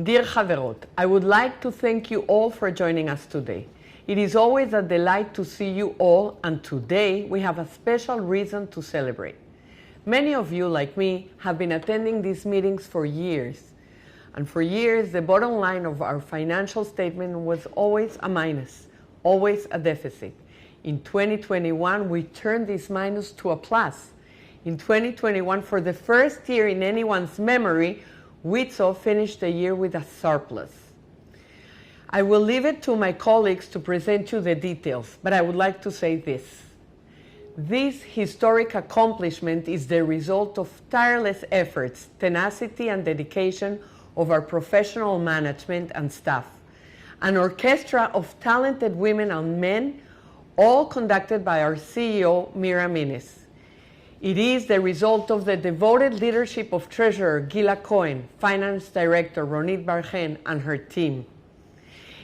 Dear Haverot, I would like to thank you all for joining us today. It is always a delight to see you all, and today we have a special reason to celebrate. Many of you, like me, have been attending these meetings for years. And for years, the bottom line of our financial statement was always a minus, always a deficit. In 2021, we turned this minus to a plus. In 2021, for the first year in anyone's memory, Wizo finished the year with a surplus. I will leave it to my colleagues to present you the details, but I would like to say this. This historic accomplishment is the result of tireless efforts, tenacity, and dedication of our professional management and staff, an orchestra of talented women and men, all conducted by our CEO, Mira Minis. It is the result of the devoted leadership of Treasurer Gila Cohen, Finance Director Ronit Bargen, and her team.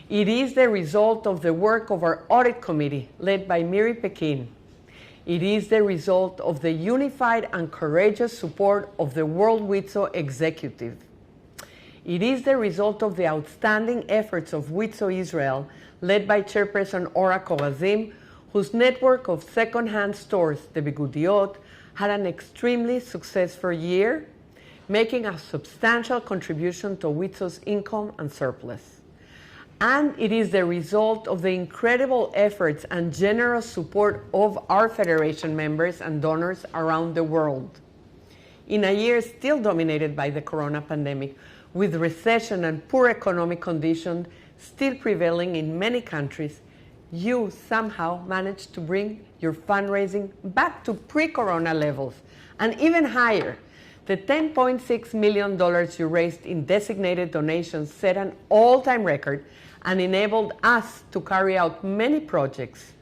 It is the result of the work of our Audit Committee, led by Miri Pekin. It is the result of the unified and courageous support of the World Wizo Executive. It is the result of the outstanding efforts of Wizo Israel, led by Chairperson Ora Kovazim, whose network of second-hand stores, the Bigudiot, had an extremely successful year, making a substantial contribution to Wizo's income and surplus. And it is the result of the incredible efforts and generous support of our Federation members and donors around the world. In a year still dominated by the corona pandemic, with recession and poor economic conditions still prevailing in many countries, you somehow managed to bring your fundraising back to pre-corona levels and even higher. The $10.6 million you raised in designated donations set an all-time record and enabled us to carry out many projects,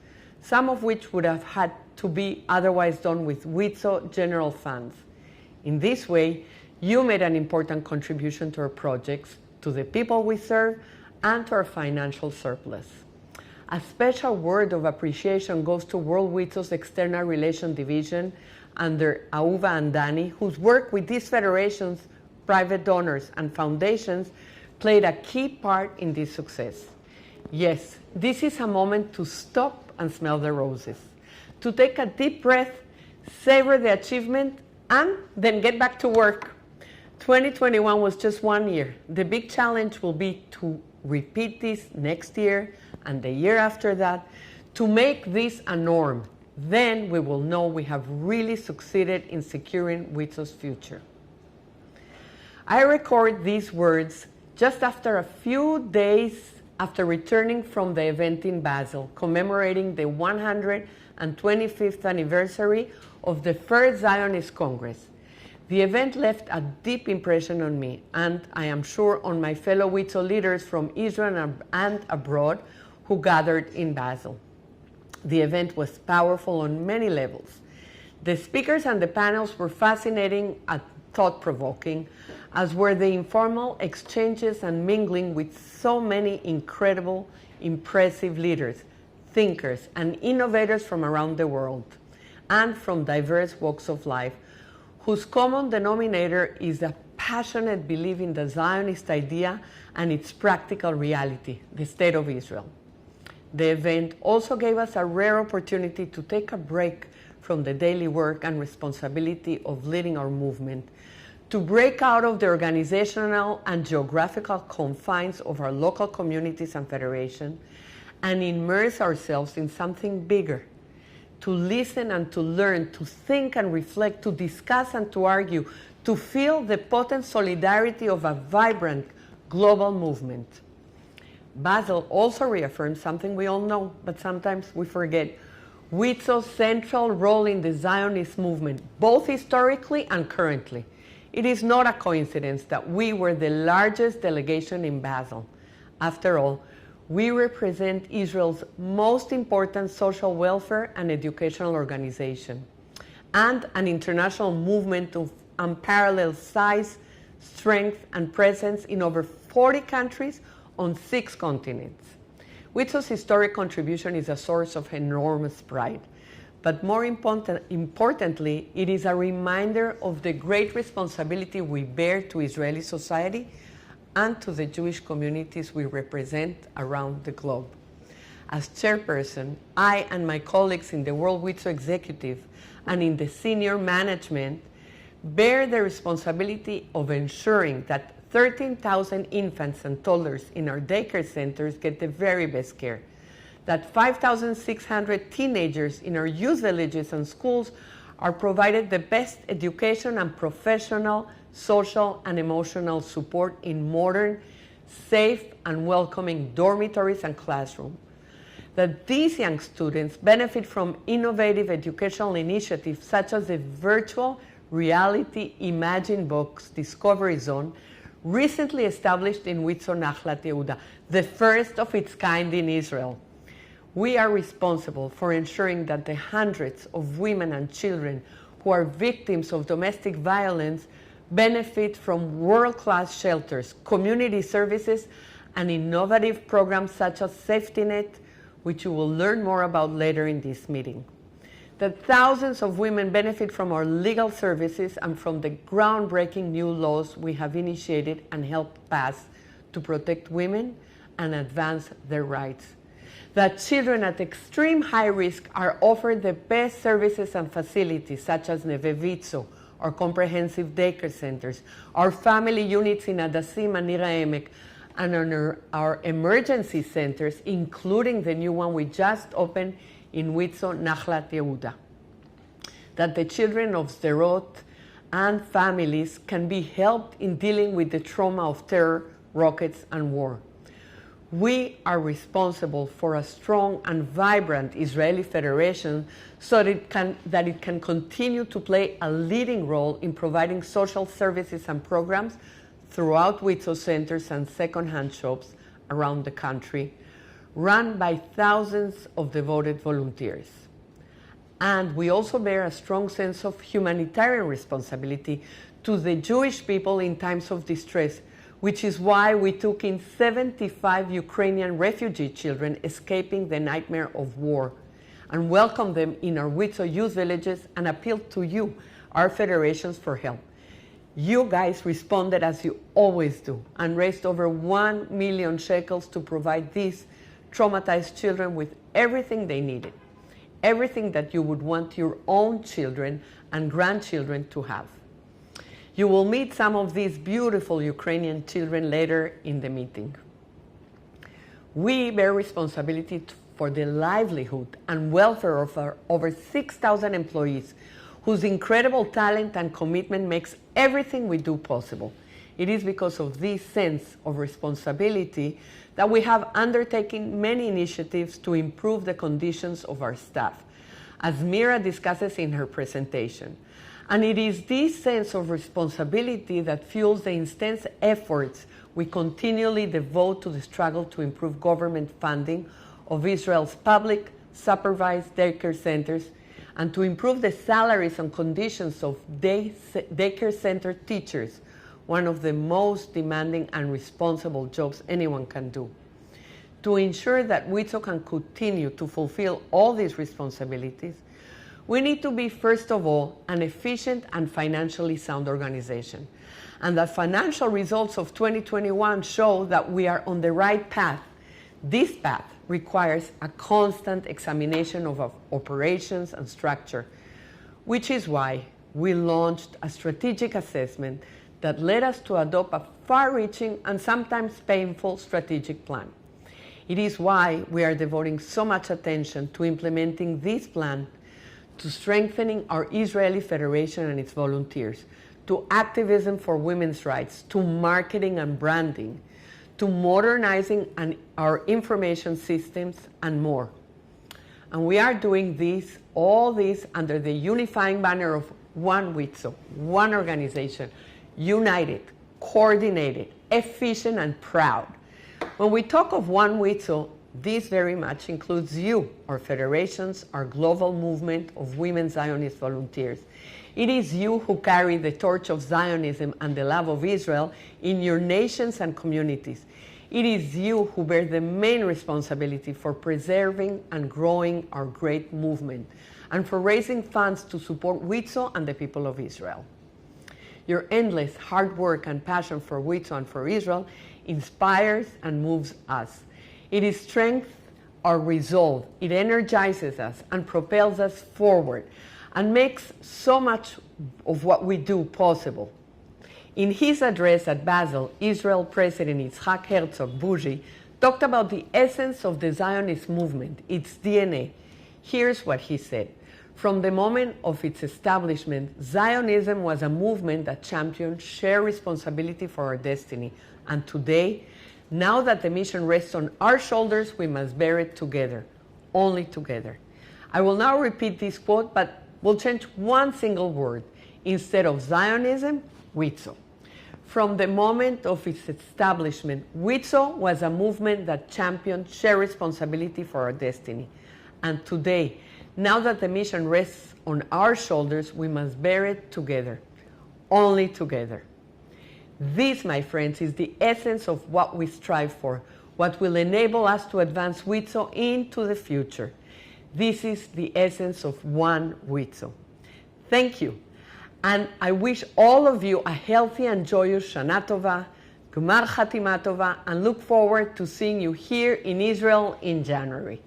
some of which would have had to be otherwise done with Wizo general funds. In this way, you made an important contribution to our projects, to the people we serve, and to our financial surplus. A special word of appreciation goes to World Wizo's External Relations Division under Auva and Dani, whose work with these federations, private donors, and foundations played a key part in this success. Yes, this is a moment to stop and smell the roses, to take a deep breath, savor the achievement, and then get back to work. 2021 was just 1 year. The big challenge will be to repeat this next year and the year after that, to make this a norm. Then we will know we have really succeeded in securing Wizo's future. I record these words just after a few days after returning from the event in Basel, commemorating the 125th anniversary of the First Zionist Congress. The event left a deep impression on me, and I am sure on my fellow Wizo leaders from Israel and abroad who gathered in Basel. The event was powerful on many levels. The speakers and the panels were fascinating and thought-provoking, as were the informal exchanges and mingling with so many incredible, impressive leaders, thinkers, and innovators from around the world, and from diverse walks of life, whose common denominator is a passionate belief in the Zionist idea and its practical reality, the State of Israel. The event also gave us a rare opportunity to take a break from the daily work and responsibility of leading our movement, to break out of the organizational and geographical confines of our local communities and federation, and immerse ourselves in something bigger, to listen and to learn, to think and reflect, to discuss and to argue, to feel the potent solidarity of a vibrant global movement. Basel also reaffirms something we all know, but sometimes we forget: Wizo's central role in the Zionist movement, both historically and currently. It is not a coincidence that we were the largest delegation in Basel. After all, we represent Israel's most important social welfare and educational organization, and an international movement of unparalleled size, strength, and presence in over 40 countries on 6 continents. Wizo's historic contribution is a source of enormous pride, but more importantly, it is a reminder of the great responsibility we bear to Israeli society and to the Jewish communities we represent around the globe. As chairperson, I and my colleagues in the World Wizo Executive and in the senior management bear the responsibility of ensuring that 13,000 infants and toddlers in our daycare centers get the very best care, that 5,600 teenagers in our youth villages and schools are provided the best education and professional, social, and emotional support in modern, safe, and welcoming dormitories and classrooms, that these young students benefit from innovative educational initiatives such as the virtual reality Imagine Box Discovery Zone, recently established in Wizo Nachlat Yehuda, the first of its kind in Israel. We are responsible for ensuring that the hundreds of women and children who are victims of domestic violence benefit from world-class shelters, community services, and innovative programs such as Safety Net, which you will learn more about later in this meeting. That thousands of women benefit from our legal services and from the groundbreaking new laws we have initiated and helped pass to protect women and advance their rights. That children at extreme high risk are offered the best services and facilities such as Neve Wizo, our comprehensive daycare centers, our family units in Adasim and Nir Ha'emek, and our emergency centers, including the new one we just opened in Wizo Nachlat Yehuda. That the children of Sderot and families can be helped in dealing with the trauma of terror, rockets, and war. We are responsible for a strong and vibrant Israeli Federation so that it can continue to play a leading role in providing social services and programs throughout Wizo centers and second-hand shops around the country, run by thousands of devoted volunteers. And we also bear a strong sense of humanitarian responsibility to the Jewish people in times of distress, which is why we took in 75 Ukrainian refugee children escaping the nightmare of war and welcomed them in our Wizo youth villages and appealed to you, our federations, for help. You guys responded as you always do and raised over 1 million shekels to provide these traumatized children with everything they needed, everything that you would want your own children and grandchildren to have. You will meet some of these beautiful Ukrainian children later in the meeting. We bear responsibility for the livelihood and welfare of our over 6,000 employees, whose incredible talent and commitment makes everything we do possible. It is because of this sense of responsibility that we have undertaken many initiatives to improve the conditions of our staff, as Mira discusses in her presentation. And it is this sense of responsibility that fuels the intense efforts we continually devote to the struggle to improve government funding of Israel's public, supervised daycare centers, and to improve the salaries and conditions of daycare center teachers, one of the most demanding and responsible jobs anyone can do. To ensure that Wizo can continue to fulfill all these responsibilities, we need to be, first of all, an efficient and financially sound organization. And the financial results of 2021 show that we are on the right path. This path requires a constant examination of our operations and structure, which is why we launched a strategic assessment that led us to adopt a far-reaching and sometimes painful strategic plan. It is why we are devoting so much attention to implementing this plan, to strengthening our Israeli Federation and its volunteers, to activism for women's rights, to marketing and branding, to modernizing our information systems, and more. And we are doing all this under the unifying banner of one Wizo, one organization, united, coordinated, efficient, and proud. When we talk of one Wizo, this very much includes you, our federations, our global movement of women Zionist volunteers. It is you who carry the torch of Zionism and the love of Israel in your nations and communities. It is you who bear the main responsibility for preserving and growing our great movement and for raising funds to support Wizo and the people of Israel. Your endless hard work and passion for Wizo and for Israel inspires and moves us. It is strength, our resolve. It energizes us and propels us forward and makes so much of what we do possible. In his address at Basel, Israel President Yitzhak Herzog Bougie talked about the essence of the Zionist movement, its DNA. Here's what he said. From the moment of its establishment, Zionism was a movement that championed shared responsibility for our destiny. And today, now that the mission rests on our shoulders, we must bear it together, only together. I will now repeat this quote, but we'll change one single word. Instead of Zionism, Wizo. From the moment of its establishment, Wizo was a movement that championed shared responsibility for our destiny. And today, now that the mission rests on our shoulders, we must bear it together, only together. This, my friends, is the essence of what we strive for, what will enable us to advance Wizo into the future. This is the essence of one Wizo. Thank you. And I wish all of you a healthy and joyous Shana Tova, Gmar Chatima Tova, and look forward to seeing you here in Israel in January.